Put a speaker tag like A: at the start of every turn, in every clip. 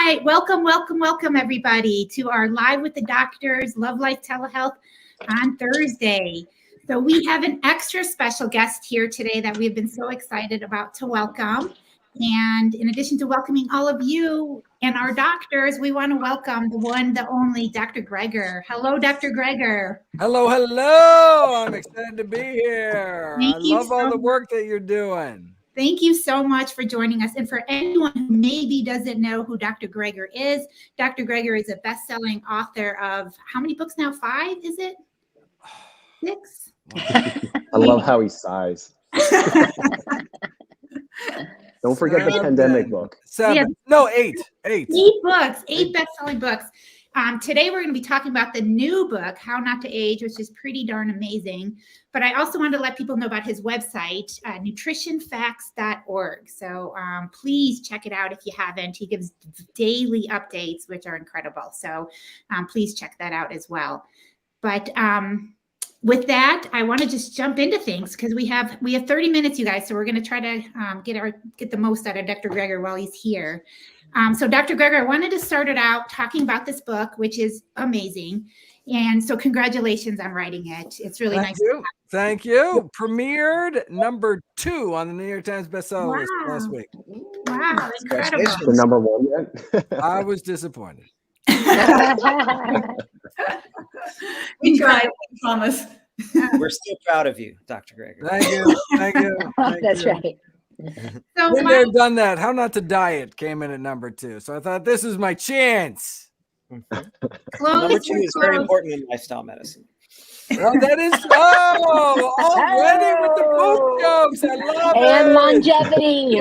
A: right. Welcome, everybody, to our Live with the Doctors Love Life Telehealth on Thursday. So we have an extra special guest here today that we've been so excited about to welcome. And in addition to welcoming all of you and our doctors, we want to welcome the one, the only Dr. Greger. Hello, Dr. Greger.
B: Hello. I'm excited to be here.
A: Thank
B: I
A: you
B: love all
A: so
B: the work that you're doing.
A: Thank you so much for joining us. And for anyone who maybe doesn't know who Dr. Greger is, Dr. Greger is a best-selling author of how many books now? 5, is it? 6?
C: I love how he sighs. Don't forget the pandemic book.
B: 7.
A: Yeah.
B: No, 8. 8
A: books, 8 best-selling books. Today, we're going to be talking about the new book, How Not to Age, which is pretty darn amazing. But I also wanted to let people know about his website, nutritionfacts.org. So please check it out if you haven't. He gives daily updates, which are incredible. So please check that out as well. But with that, I want to just jump into things because we have 30 minutes, you guys. So we're going to try to get the most out of Dr. Greger while he's here. So Dr. Greger, I wanted to start it out talking about this book, which is amazing. And so congratulations on writing it. It's really nice.
B: Thank you. Premiered number 2 on the New York Times bestseller list last week.
A: Wow, incredible.
C: The number 1 yet?
B: I was disappointed.
D: We tried, Thomas. We're still proud of you, Dr. Greger.
B: Thank you.
E: That's right.
A: So
B: Been there, done that. How Not to Diet came in at number 2. So I thought this is my chance.
D: Number 2 is very important in lifestyle medicine.
B: Well, that is already with the book jokes. I love
E: And longevity.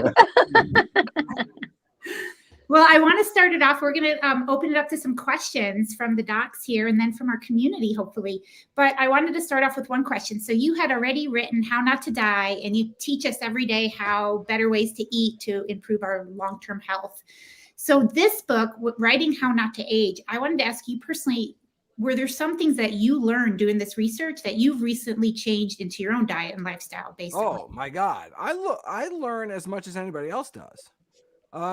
A: Well, I want to start it off. We're going to open it up to some questions from the docs here and then from our community, hopefully. But I wanted to start off with one question. So you had already written How Not to Die, and you teach us every day how better ways to eat to improve our long-term health. So this book, Writing How Not to Age, I wanted to ask you personally, were there some things that you learned doing this research that you've recently changed into your own diet and lifestyle, basically?
B: Oh, my God. I learn as much as anybody else does.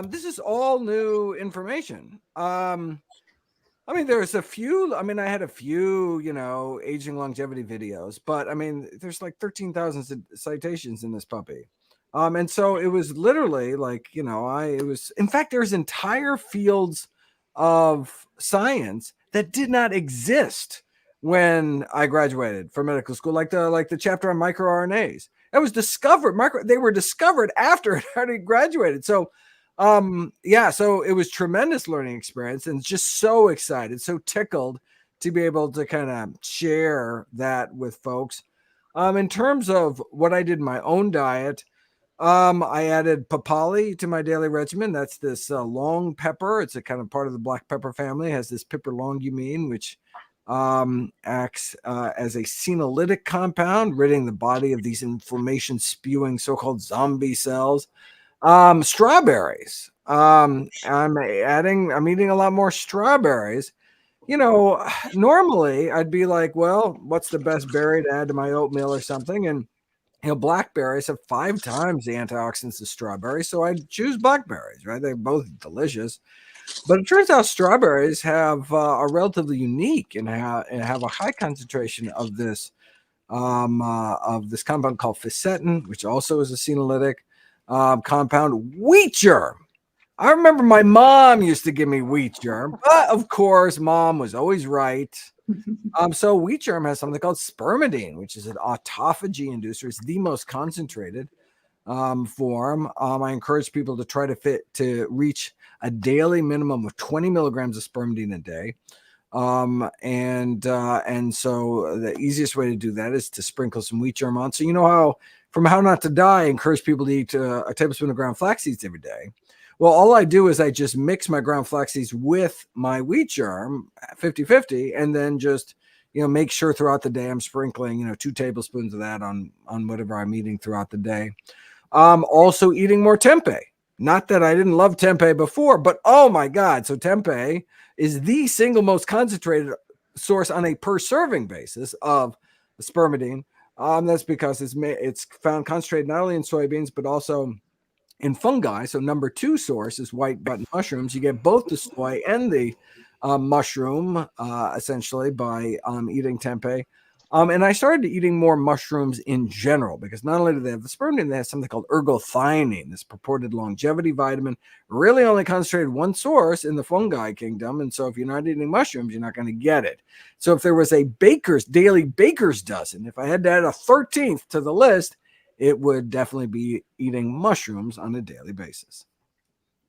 B: This is all new information. I mean, there's a few, I had a few, aging longevity videos, but there's like 13,000 citations in this puppy. And so it was literally like, in fact, there's entire fields of science that did not exist when I graduated from medical school, like the chapter on microRNAs. That was discovered. They were discovered after I already graduated. So so it was tremendous learning experience and just so excited, so tickled to be able to kind of share that with folks. In terms of what I did in my own diet, I added papali to my daily regimen. That's this long pepper. It's a kind of part of the black pepper family. It has this piperlongumine, which acts as a senolytic compound, ridding the body of these inflammation-spewing so-called zombie cells. Strawberries. I'm eating a lot more strawberries. Normally I'd be like, well, what's the best berry to add to my oatmeal or something? And, blackberries have 5 times the antioxidants of strawberries. So I choose blackberries, right? They're both delicious. But it turns out strawberries are relatively unique and have a high concentration of this compound called fisetin, which also is a senolytic compound. Wheat germ. I remember my mom used to give me wheat germ, but of course, mom was always right. So wheat germ has something called spermidine, which is an autophagy inducer. It's the most concentrated form. I encourage people to try to reach a daily minimum of 20 milligrams of spermidine a day. And so the easiest way to do that is to sprinkle some wheat germ on. So how from How Not to Die, I encourage people to eat a tablespoon of ground flax seeds every day. Well, all I do is I just mix my ground flax seeds with my wheat germ 50-50, and then just, make sure throughout the day I'm sprinkling, 2 tablespoons of that on whatever I'm eating throughout the day. Also eating more tempeh. Not that I didn't love tempeh before, but oh my God. So tempeh is the single most concentrated source on a per serving basis of spermidine. That's because it's found concentrated not only in soybeans, but also in fungi. So number 2 source is white button mushrooms. You get both the soy and the mushroom essentially by eating tempeh. And I started eating more mushrooms in general because not only do they have the spermidine, they have something called ergothioneine, this purported longevity vitamin, really only concentrated one source in the fungi kingdom. And so if you're not eating mushrooms, you're not going to get it. So if there was a daily baker's dozen, if I had to add a 13th to the list, it would definitely be eating mushrooms on a daily basis.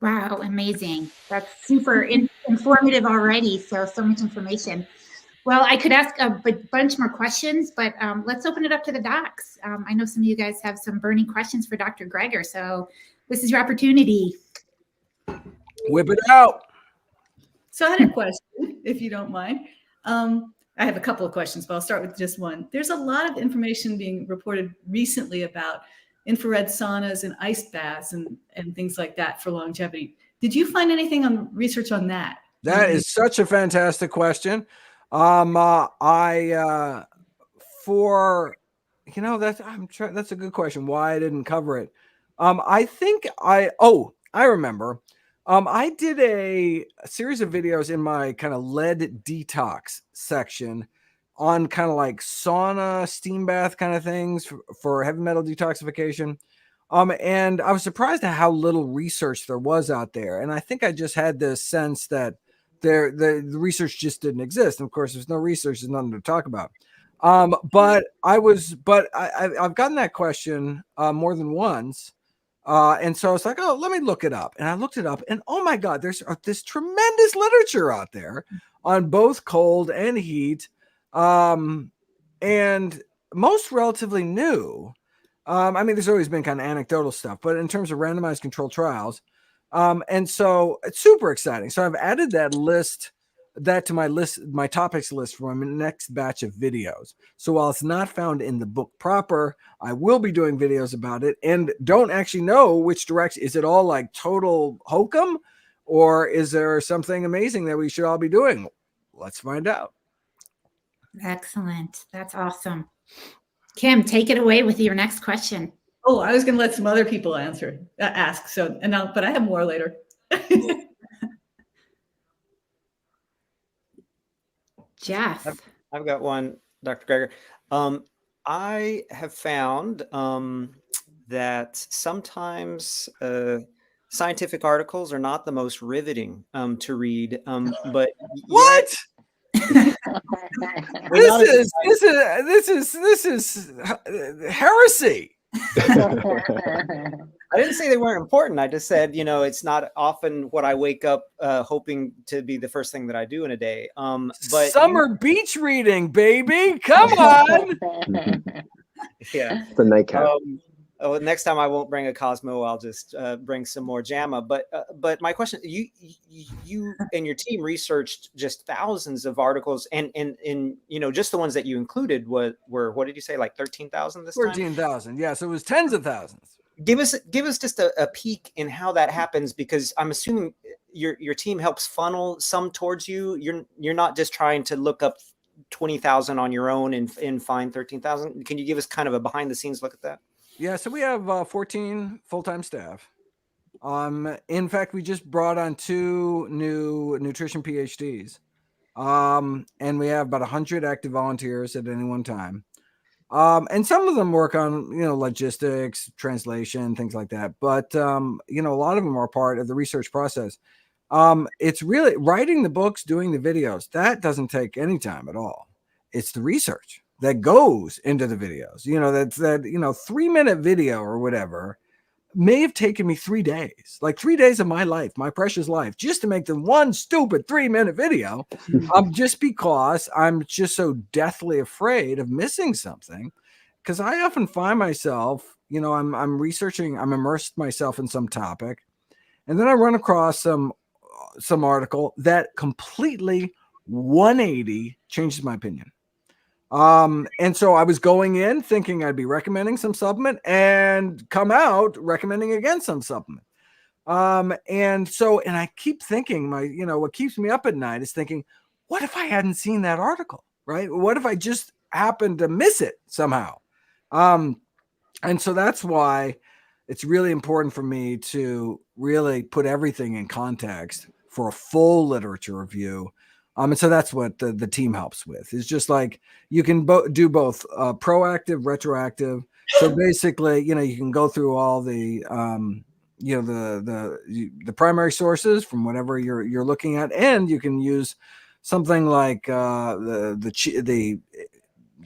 A: Wow, amazing. That's super informative already. So much information. Well, I could ask a bunch more questions, but let's open it up to the docs. I know some of you guys have some burning questions for Dr. Greger, so this is your opportunity.
B: Whip it out.
E: So I had a question, if you don't mind. I have a couple of questions, but I'll start with just one. There's a lot of information being reported recently about infrared saunas and ice baths and things like that for longevity. Did you find anything on research on that?
B: That is such a fantastic question. That's a good question. Why I didn't cover it. I remember. I did a series of videos in my kind of lead detox section on kind of like sauna, steam bath kind of things for heavy metal detoxification. And I was surprised at how little research there was out there. And I think I just had this sense that the research just didn't exist. And of course, there's no research, there's nothing to talk about. But I've gotten that question more than once. And so I was like, oh, let me look it up. And I looked it up, and oh my God, there's this tremendous literature out there on both cold and heat. And most relatively new. There's always been kind of anecdotal stuff, but in terms of randomized controlled trials, and so it's super exciting. So I've added that to my topics list for my next batch of videos. So while it's not found in the book proper, I will be doing videos about it and don't actually know which direction. Is it all like total hokum, or is there something amazing that we should all be doing? Let's find out.
A: Excellent. That's awesome. Kim, take it away with your next question.
E: Oh, I was going to let some other people ask. So, but I have more later.
A: Jeff.
D: I've got one, Dr. Greger. I have found that sometimes scientific articles are not the most riveting to read. But
B: what? This is heresy.
D: I didn't say they weren't important. I just said, it's not often what I wake up hoping to be the first thing that I do in a day. But
B: summer beach reading, baby. Come on.
D: Yeah.
C: The nightcap.
D: Next time I won't bring a Cosmo. I'll just bring some more JAMA. But my question: you and your team researched just thousands of articles, and just the ones that you included were what did you say, like 13,000 this time?
B: 13,000. Yeah, so it was tens of thousands.
D: Give us just a peek in how that happens, because I'm assuming your team helps funnel some towards you. You're not just trying to look up 20,000 on your own and find 13,000. Can you give us kind of a behind the scenes look at that?
B: Yeah, so we have 14 full-time staff. In fact, we just brought on 2 new nutrition PhDs. And we have about 100 active volunteers at any one time. And some of them work on, logistics, translation, things like that. But, a lot of them are part of the research process. It's really writing the books, doing the videos. That doesn't take any time at all. It's the research that goes into the videos. That 3-minute video or whatever may have taken me 3 days, like 3 days of my life, my precious life, just to make the one stupid 3-minute video. Just because I'm just so deathly afraid of missing something. Because I often find myself, I'm researching, I'm immersed myself in some topic, and then I run across some article that completely 180 changes my opinion. And so I was going in thinking I'd be recommending some supplement and come out recommending against some supplement. And I keep thinking what keeps me up at night is thinking, what if I hadn't seen that article, right? What if I just happened to miss it somehow? And so that's why it's really important for me to really put everything in context for a full literature review. And so that's what the team helps with. It's just like you can do both proactive, retroactive. So basically, you can go through all the the primary sources from whatever you're looking at, and you can use something like the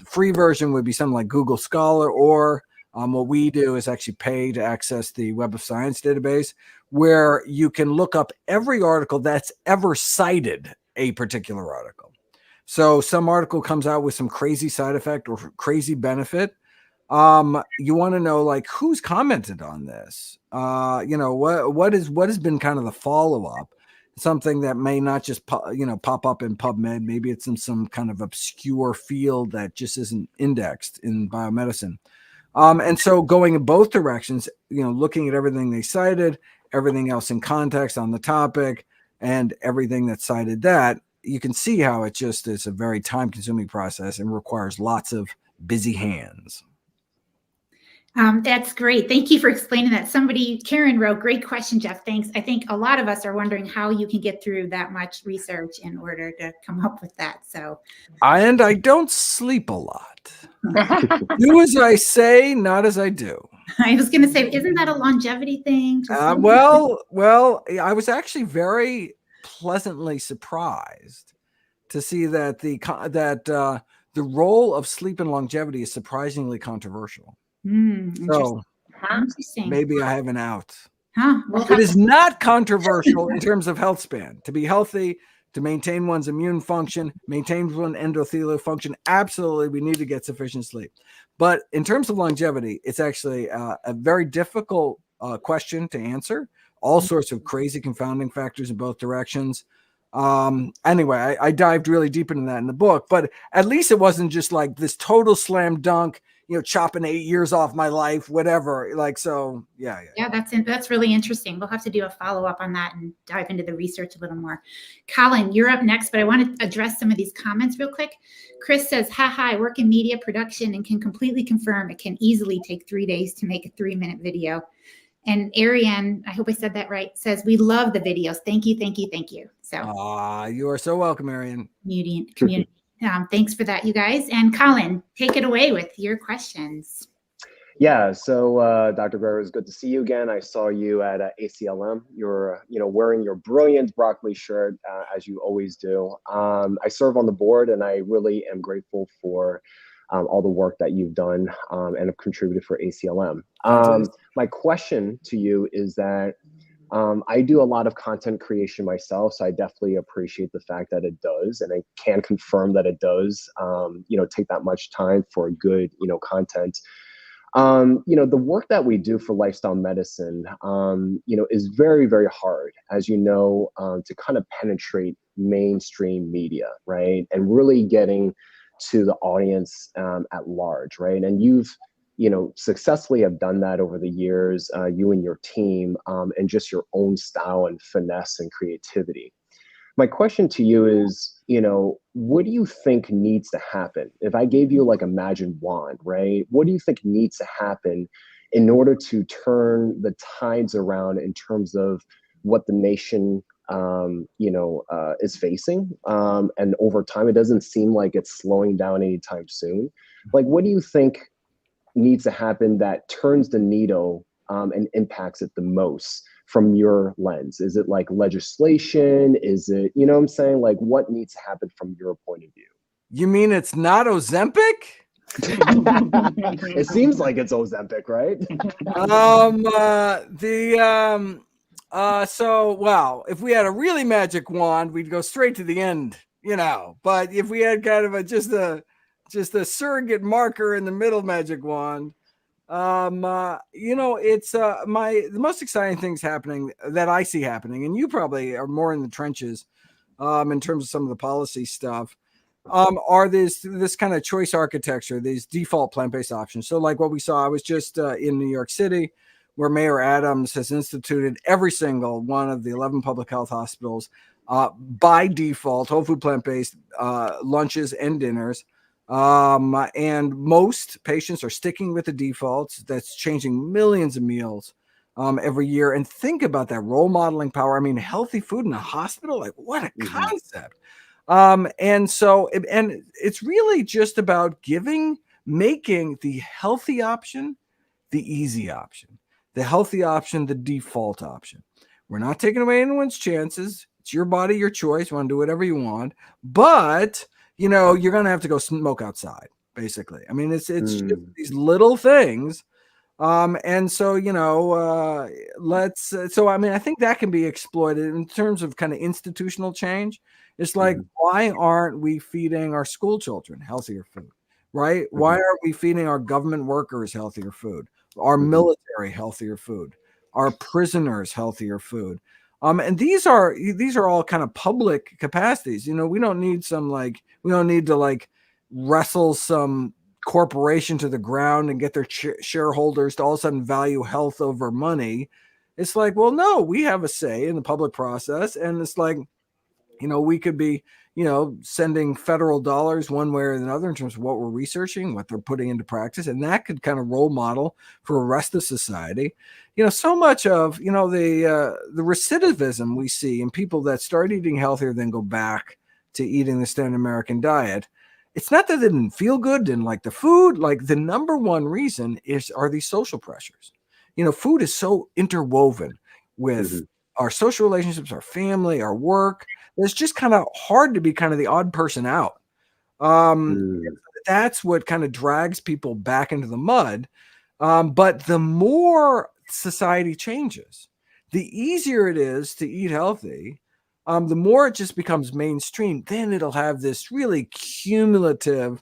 B: free version would be something like Google Scholar, or what we do is actually pay to access the Web of Science database, where you can look up every article that's ever cited a particular article. So some article comes out with some crazy side effect or crazy benefit. You want to know, like, who's commented on this? What has been kind of the follow-up, something that may not just pop up in PubMed. Maybe it's in some kind of obscure field that just isn't indexed in biomedicine. And so going in both directions, looking at everything they cited, everything else in context on the topic, and everything that cited that, you can see how it just is a very time-consuming process and requires lots of busy hands.
A: That's great. Thank you for explaining that. Karen wrote, great question, Jeff. Thanks. I think a lot of us are wondering how you can get through that much research in order to come up with that. So,
B: and I don't sleep a lot. Do as I say, not as I do.
A: I was going to say, isn't that a longevity thing?
B: Well, I was actually very pleasantly surprised to see that the role of sleep and longevity is surprisingly controversial. So maybe I have an out. It is not controversial in terms of health span. To be healthy, to maintain one's immune function, maintain one's endothelial function, absolutely, we need to get sufficient sleep. But in terms of longevity, it's actually a very difficult question to answer. All sorts of crazy confounding factors in both directions. Anyway, I dived really deep into that in the book, but at least it wasn't just like this total slam dunk, chopping 8 years off my life, whatever. Yeah,
A: that's really interesting. We'll have to do a follow-up on that and dive into the research a little more. Colin, you're up next, but I want to address some of these comments real quick. Chris says, I work in media production and can completely confirm it can easily take 3 days to make a 3-minute video. And Ariane, I hope I said that right, says, we love the videos. Thank you. So,
B: you are so welcome, Ariane.
A: Community. Thanks for that, you guys. And Colin, take it away with your questions.
C: Yeah, so Dr. Guerrero, it's good to see you again. I saw you at ACLM. You're, wearing your brilliant broccoli shirt, as you always do. I serve on the board, and I really am grateful for all the work that you've done and have contributed for ACLM. My question to you is that I do a lot of content creation myself, so I definitely appreciate the fact that it does, and I can confirm that it does, take that much time for good, content. The work that we do for lifestyle medicine, is very, very hard, as to kind of penetrate mainstream media, right? And really getting to the audience at large, right? And you've, successfully have done that over the years, you and your team, and just your own style and finesse and creativity. My question to you is, what do you think needs to happen? If I gave you like a magic wand, right? What do you think needs to happen in order to turn the tides around in terms of what the nation, is facing? And over time, it doesn't seem like it's slowing down anytime soon. Like, what do you think needs to happen that turns the needle and impacts it the most from your lens? Is it like legislation? Is it, what I'm saying? Like, what needs to happen from your point of view? You
B: mean it's not Ozempic?
C: It seems like it's Ozempic, right?
B: So if we had a really magic wand, we'd go straight to the end, but if we had kind of just a surrogate marker in the middle magic wand, it's the most exciting things happening that I see happening, and you probably are more in the trenches in terms of some of the policy stuff, are this kind of choice architecture, these default plant-based options. So like what we saw, I was just in New York City, where Mayor Adams has instituted every single one of the 11 public health hospitals by default, whole food plant-based lunches and dinners. And most patients are sticking with the defaults. That's changing millions of meals every year. And think about that role modeling power. I mean, healthy food in a hospital, like what a concept. And so, and it's really just about making the healthy option the easy option, the healthy option, the default option. We're not taking away anyone's chances. It's your body, your choice. You want to do whatever you want, but you're going to have to go smoke outside, basically. I mean, it's just these little things. And so, I think that can be exploited in terms of kind of institutional change. It's like, why aren't we feeding our school children healthier food, right? Why aren't we feeding our government workers healthier food, our military healthier food, our prisoners healthier food? And these are all kind of public capacities. We don't need to wrestle some corporation to the ground and get their shareholders to all of a sudden value health over money. It's like, well, no, we have a say in the public process. And it's like, we could be, sending federal dollars one way or another in terms of what we're researching, what they're putting into practice. And that could kind of role model for the rest of society. So much of, the recidivism we see in people that start eating healthier, then go back to eating the standard American diet. It's not that they didn't feel good, didn't like the food. Like, the number one reason are these social pressures. Food is so interwoven with our social relationships, our family, our work. It's just kind of hard to be kind of the odd person out. That's what kind of drags people back into the mud. But the more society changes, the easier it is to eat healthy. The more it just becomes mainstream, then it'll have this really cumulative,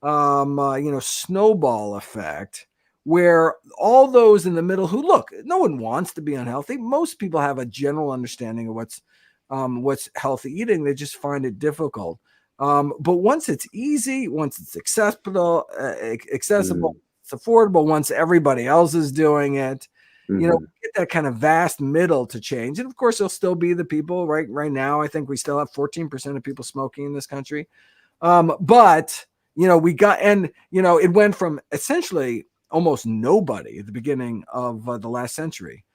B: snowball effect, where all those in the middle who, look, no one wants to be unhealthy. Most people have a general understanding of what's healthy eating. They just find it difficult. But once it's easy, once it's accessible, it's affordable, once everybody else is doing it, get that kind of vast middle to change. And of course, there'll still be the people right now. I think we still have 14% of people smoking in this country. But it went from essentially almost nobody at the beginning of the last century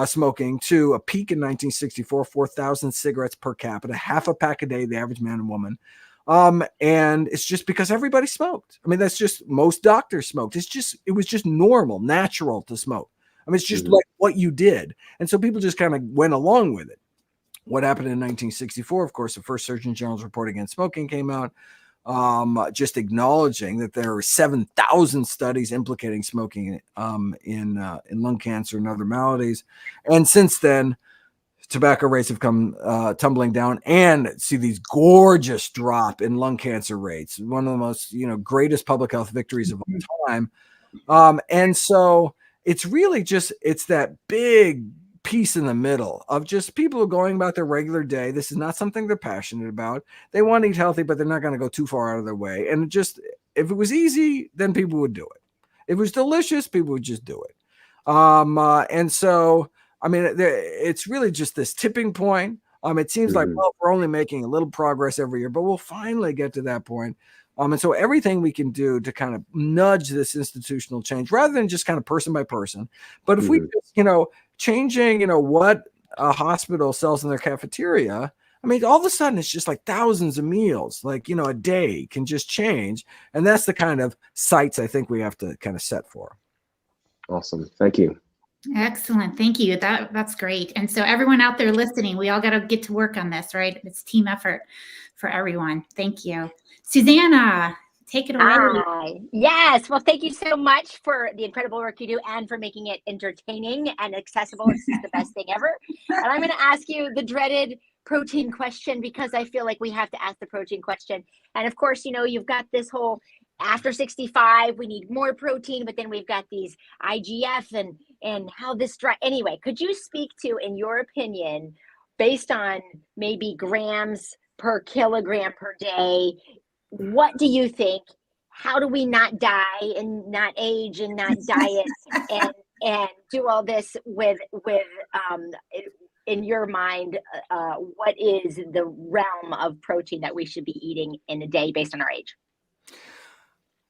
B: smoking to a peak in 1964, 4,000 cigarettes per capita, half a pack a day, the average man and woman. And it's just because everybody smoked. I mean, that's just, most doctors smoked. It was just normal, natural to smoke. I mean, it's just like what you did. And so people just kind of went along with it. What happened in 1964, of course, the first Surgeon General's report against smoking came out, just acknowledging that there are 7,000 studies implicating smoking in lung cancer and other maladies. And since then, tobacco rates have come tumbling down, and see these gorgeous drop in lung cancer rates. One of the most, greatest public health victories of all time. And so it's really just, it's that big piece in the middle of just people going about their regular day. This is not something they're passionate about. They want to eat healthy, but they're not going to go too far out of their way. And just, if it was easy, then people would do it. If it was delicious, people would just do it. And so, I mean, it's really just this tipping point. It seems like, well, we're only making a little progress every year, but we'll finally get to that point. And so everything we can do to kind of nudge this institutional change, rather than just kind of person by person, but if we just, changing, what a hospital sells in their cafeteria, I mean, all of a sudden it's just like thousands of meals, like, a day can just change. And that's the kind of sights I think we have to kind of set for.
C: Awesome. Thank you.
A: Excellent. Thank you. That's great. And so everyone out there listening, we all got to get to work on this, right? It's team effort for everyone. Thank you. Susanna, take it away.
F: Yes. Well, thank you so much for the incredible work you do and for making it entertaining and accessible. It's just the best thing ever. And I'm going to ask you the dreaded protein question, because I feel like we have to ask the protein question. And of course, you've got this whole after 65, we need more protein, but then we've got these IGF and how this anyway, could you speak to, in your opinion, based on maybe grams per kilogram per day, what do you think? How do we not die and not age and not diet and do all this with in your mind, what is the realm of protein that we should be eating in a day based on our age?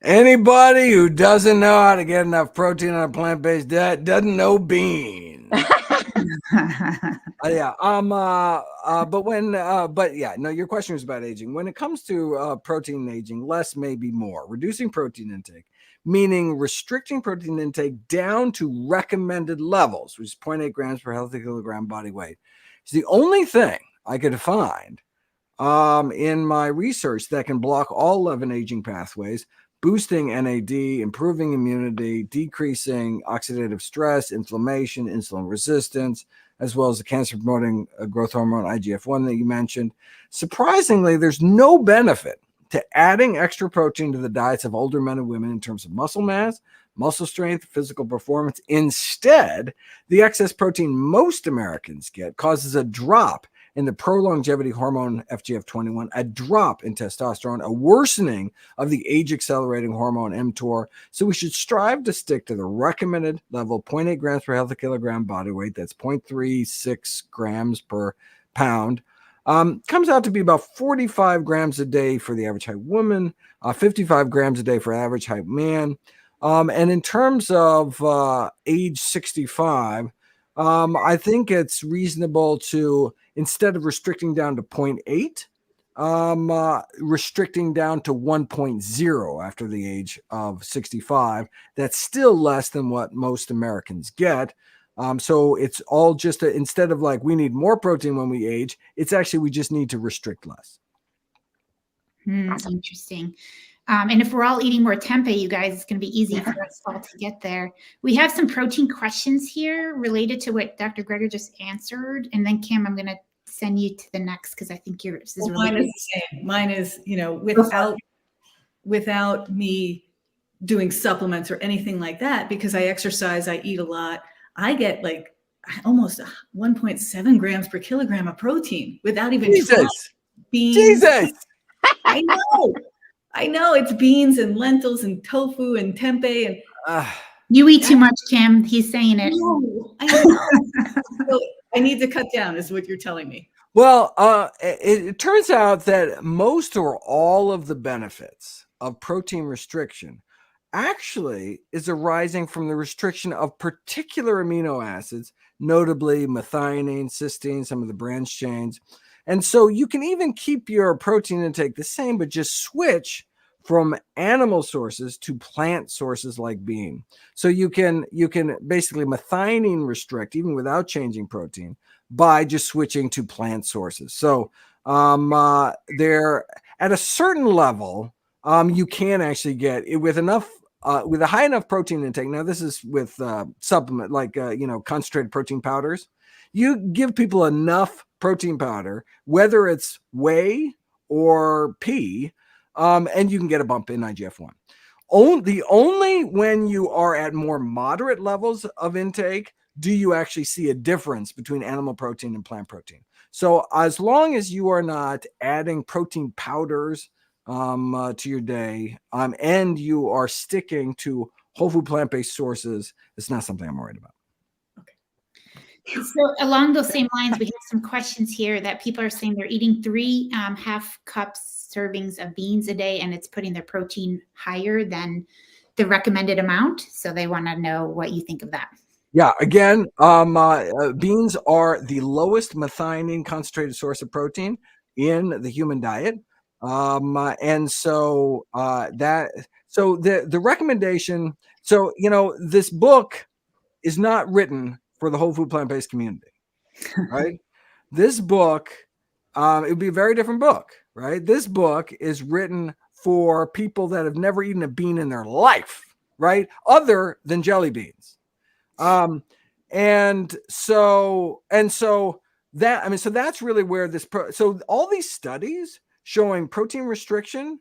B: Anybody who doesn't know how to get enough protein on a plant-based diet doesn't know beans. Yeah. But yeah, no, your question was about aging. When it comes to protein aging, less may be more. Reducing protein intake, meaning restricting protein intake down to recommended levels, which is 0.8 grams per healthy kilogram body weight. It's the only thing I could find in my research that can block all 11 aging pathways, boosting NAD, improving immunity, decreasing oxidative stress, inflammation, insulin resistance, as well as the cancer-promoting growth hormone IGF-1 that you mentioned. Surprisingly, there's no benefit to adding extra protein to the diets of older men and women in terms of muscle mass, muscle strength, physical performance. Instead, the excess protein most Americans get causes a drop in the pro-longevity hormone FGF21, a drop in testosterone, a worsening of the age-accelerating hormone mTOR. So we should strive to stick to the recommended level, 0.8 grams per healthy kilogram body weight. That's 0.36 grams per pound. Comes out to be about 45 grams a day for the average height woman, 55 grams a day for average height man. And in terms of age 65, I think it's reasonable to, instead of restricting down to 0.8, restricting down to 1.0 after the age of 65. That's still less than what most Americans get. So it's all just instead of like we need more protein when we age, it's actually we just need to restrict less.
A: Interesting. And if we're all eating more tempeh, you guys, it's going to be easy for us all to get there. We have some protein questions here related to what Dr. Greger just answered. And then Kim, I'm going to send you to the next because I think yours is really
E: mine is the same. Mine is, without me doing supplements or anything like that, because I exercise, I eat a lot. I get like almost 1.7 grams per kilogram of protein without even trying beans.
B: Jesus.
E: I know it's beans and lentils and tofu and tempeh and
A: you eat too much, Kim. He's saying it.
E: I know. So I need to cut down, is what you're telling me.
B: Well, it turns out that most or all of the benefits of protein restriction actually is arising from the restriction of particular amino acids, notably methionine, cysteine, some of the branched chains. And so you can even keep your protein intake the same, but just switch from animal sources to plant sources like bean. So you can basically methionine restrict even without changing protein by just switching to plant sources. So they're at a certain level, you can actually get it with enough with a high enough protein intake. Now this is with supplement like concentrated protein powders. You give people enough protein powder, whether it's whey or pea, and you can get a bump in IGF-1. Only when you are at more moderate levels of intake do you actually see a difference between animal protein and plant protein. So as long as you are not adding protein powders to your day, and you are sticking to whole food plant-based sources, it's not something I'm worried about.
A: So along those same lines, we have some questions here that people are saying they're eating 3 half cups servings of beans a day, and it's putting their protein higher than the recommended amount. So they want to know what you think of that.
B: Yeah, again, beans are the lowest methionine concentrated source of protein in the human diet. And so the recommendation, this book is not written for the whole food plant-based community, right? This book, it would be a very different book, right? This book is written for people that have never eaten a bean in their life, right? Other than jelly beans. So that's really where so all these studies showing protein restriction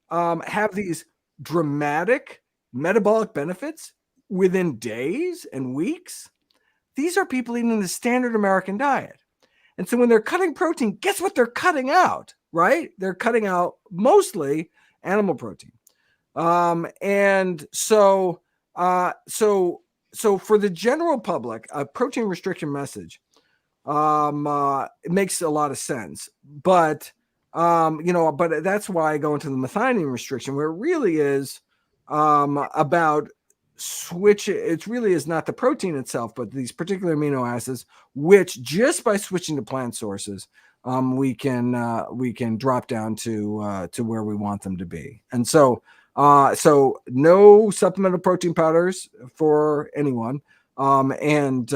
B: have these dramatic metabolic benefits within days and weeks. These are people eating the standard American diet. And so when they're cutting protein, guess what they're cutting out, right? They're cutting out mostly animal protein. So for the general public, a protein restriction message, it makes a lot of sense. But that's why I go into the methionine restriction, where it really is about switch. It really is not the protein itself, but these particular amino acids, which just by switching to plant sources, we can drop down to where we want them to be. And so no supplemental protein powders for anyone, and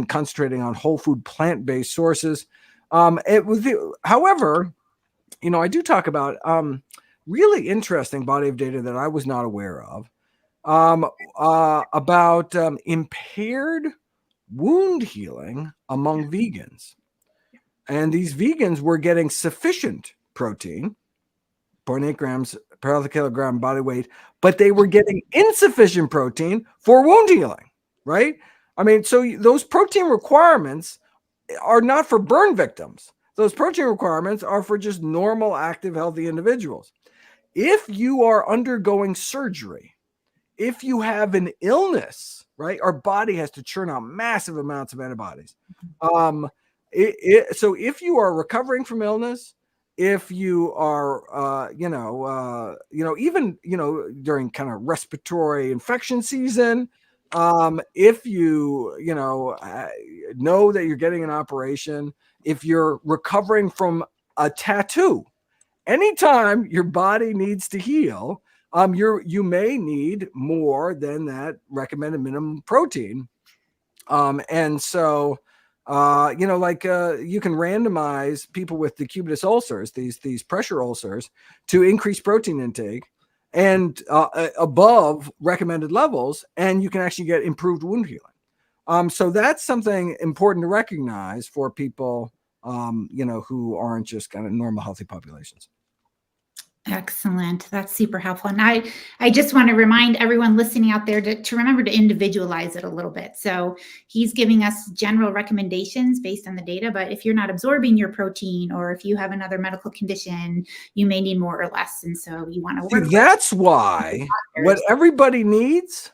B: concentrating on whole food plant-based sources. However, I do talk about really interesting body of data that I was not aware of, about impaired wound healing among vegans. And these vegans were getting sufficient protein, 0.8 grams per 1,000 kilogram body weight, but they were getting insufficient protein for wound healing, right? I mean, so those protein requirements are not for burn victims. Those protein requirements are for just normal, active, healthy individuals. If you are undergoing surgery, if you have an illness, right, our body has to churn out massive amounts of antibodies. So if you are recovering from illness, if you are, even, during kind of respiratory infection season, if you, know that you're getting an operation, if you're recovering from a tattoo, anytime your body needs to heal, you may need more than that recommended minimum protein. And so, you can randomize people with decubitus ulcers, these pressure ulcers, to increase protein intake and above recommended levels, and you can actually get improved wound healing. So that's something important to recognize for people, who aren't just kind of normal, healthy populations.
A: Excellent. That's super helpful. And I just want to remind everyone listening out there to remember to individualize it a little bit. So he's giving us general recommendations based on the data, but if you're not absorbing your protein, or if you have another medical condition, you may need more or less. And so you want to work.
B: That's why what everybody needs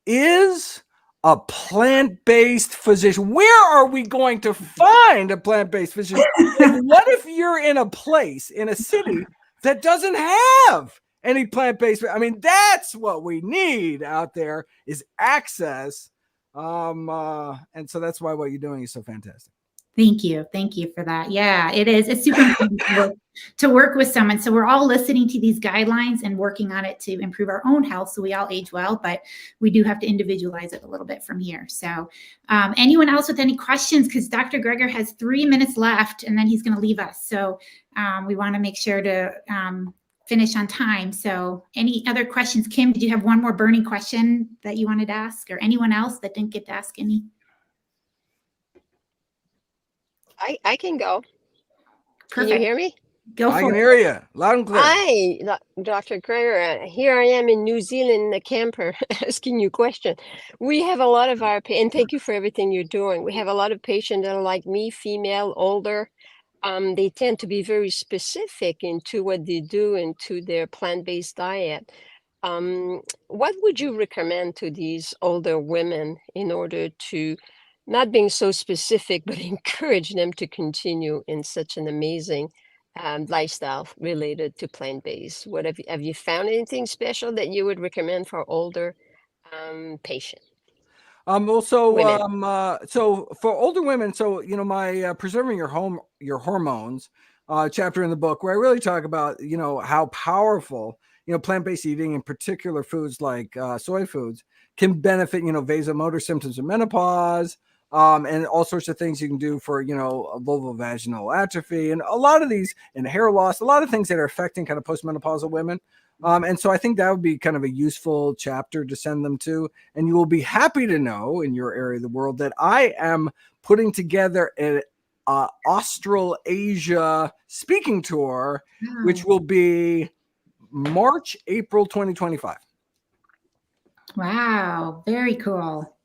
B: is a plant-based physician. Where are we going to find a plant-based physician? What if you're in a place, in a city that doesn't have any plant-based? I mean, that's what we need out there, is access. And so that's why what you're doing is so fantastic.
A: Thank you. Thank you for that. Yeah, it is. It's super important to work with someone. So we're all listening to these guidelines and working on it to improve our own health so we all age well, but we do have to individualize it a little bit from here. So anyone else with any questions? Because Dr. Greger has 3 minutes left and then he's going to leave us. So we want to make sure to finish on time. So any other questions? Kim, did you have one more burning question that you wanted to ask, or anyone else that didn't get to ask any?
G: I can go.
A: Perfect.
G: Can you hear me?
A: Go for it.
B: I can hear you loud and clear.
G: Hi, Dr. Greger. Here I am in New Zealand, the camper, asking you a question. We have a lot of and thank you for everything you're doing. We have a lot of patients that are like me, female, older. They tend to be very specific into what they do into their plant-based diet. What would you recommend to these older women in order to not being so specific, but encourage them to continue in such an amazing lifestyle related to plant-based? What have you found anything special that you would recommend for older patients?
B: So for older women, my preserving your hormones chapter in the book, where I really talk about how powerful plant-based eating, in particular foods like soy foods, can benefit vasomotor symptoms of menopause, and all sorts of things you can do for vulvovaginal atrophy, and a lot of these, and hair loss, a lot of things that are affecting kind of postmenopausal women. And so I think that would be kind of a useful chapter to send them to. And you will be happy to know, in your area of the world, that I am putting together an Australasia speaking tour, which will be March, April 2025.
A: Wow, very cool.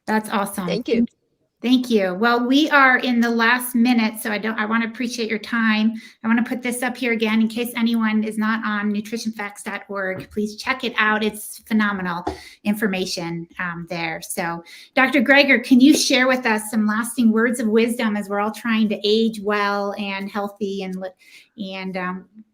A: That's awesome.
G: Thank you.
A: Thank you. Well, we are in the last minute, so I want to appreciate your time. I want to put this up here again in case anyone is not on nutritionfacts.org. Please check it out. It's phenomenal information there. So, Dr. Greger, can you share with us some lasting words of wisdom as we're all trying to age well and healthy, and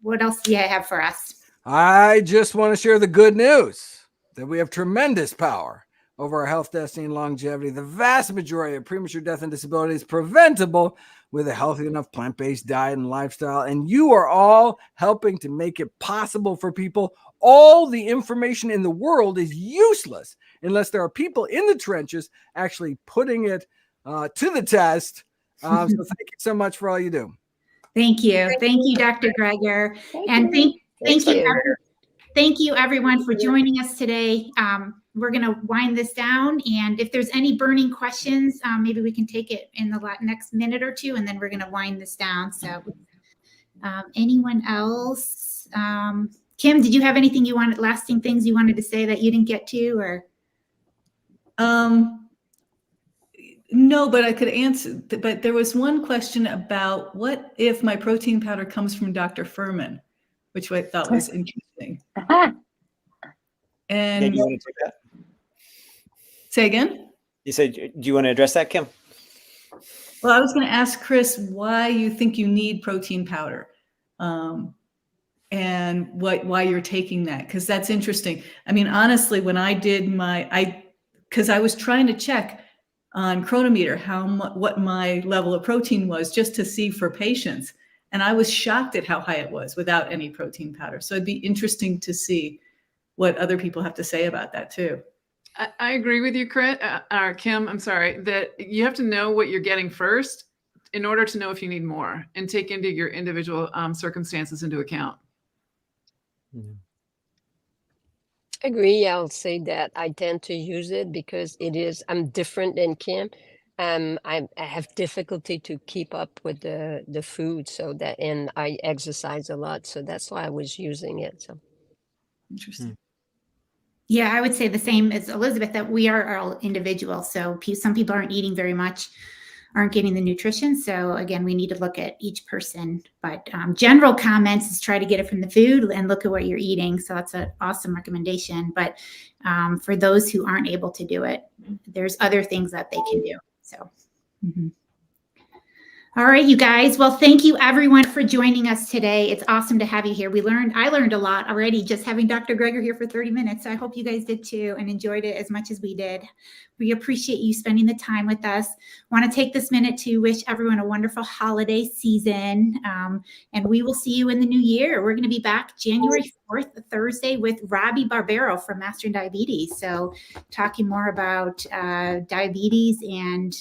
A: what else do you have for us?
B: I just want to share the good news that we have tremendous power over our health, destiny, and longevity. The vast majority of premature death and disability is preventable with a healthy enough plant-based diet and lifestyle. And you are all helping to make it possible for people. All the information in the world is useless unless there are people in the trenches actually putting it to the test. So thank you so much for all you do.
A: Thank you. Thank you, Dr. Greger. And thank you everyone for joining us today. We're going to wind this down. And if there's any burning questions, maybe we can take it in the next minute or two, and then we're going to wind this down. So anyone else? Kim, did you have anything lasting things you wanted to say that you didn't get to, or?
E: No, but I could answer. But there was one question about what if my protein powder comes from Dr. Furman, which I thought was interesting. And
D: Yeah, you want to take that?
E: Say again?
D: You said, do you want to address that, Kim?
E: Well, I was going to ask Chris why you think you need protein powder, and why you're taking that, because that's interesting. I mean, honestly, when I did because I was trying to check on Chronometer what my level of protein was, just to see for patients, and I was shocked at how high it was without any protein powder. So it'd be interesting to see what other people have to say about that too.
H: I agree with you, Kim. I'm sorry, that you have to know what you're getting first in order to know if you need more, and take into your individual circumstances into account.
G: Agree. I'll say that I tend to use it because I'm different than Kim. I have difficulty to keep up with the food, and I exercise a lot, so that's why I was using it. So
E: interesting.
A: Yeah, I would say the same as Elizabeth, that we are all individuals. So some people aren't eating very much, aren't getting the nutrition. So again, we need to look at each person. But general comments is try to get it from the food and look at what you're eating. So that's an awesome recommendation. But for those who aren't able to do it, there's other things that they can do. So. Mm-hmm. All right, you guys. Well, thank you everyone for joining us today. It's awesome to have you here. I learned a lot already just having Dr. Greger here for 30 minutes. So I hope you guys did too and enjoyed it as much as we did. We appreciate you spending the time with us. Want to take this minute to wish everyone a wonderful holiday season. And we will see you in the new year. We're going to be back January 4th, Thursday, with Robbie Barbero from Mastering Diabetes. So talking more about diabetes and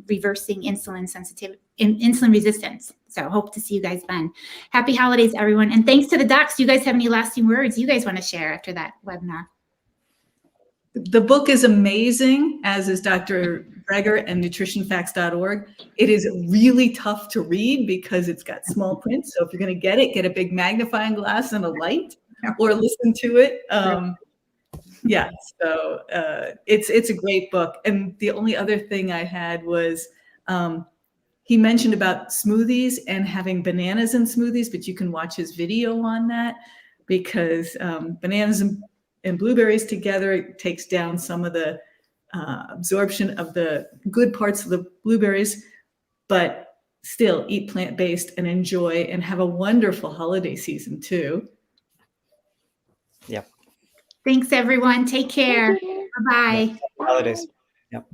A: reversing insulin sensitivity. Insulin resistance. So hope to see you guys then. Happy holidays, everyone. And thanks to the docs. Do you guys have any lasting words you guys want to share after that webinar?
E: The book is amazing, as is Dr. Greger and nutritionfacts.org. It is really tough to read because it's got small print. So if you're going to get a big magnifying glass and a light, or listen to it. Yeah, so it's a great book. And the only other thing I had was, he mentioned about smoothies and having bananas in smoothies, but you can watch his video on that, because bananas and blueberries together takes down some of the absorption of the good parts of the blueberries, but still eat plant-based and enjoy and have a wonderful holiday season too.
D: Yep.
A: Thanks, everyone. Take care. Bye-bye.
D: Holidays. Yep.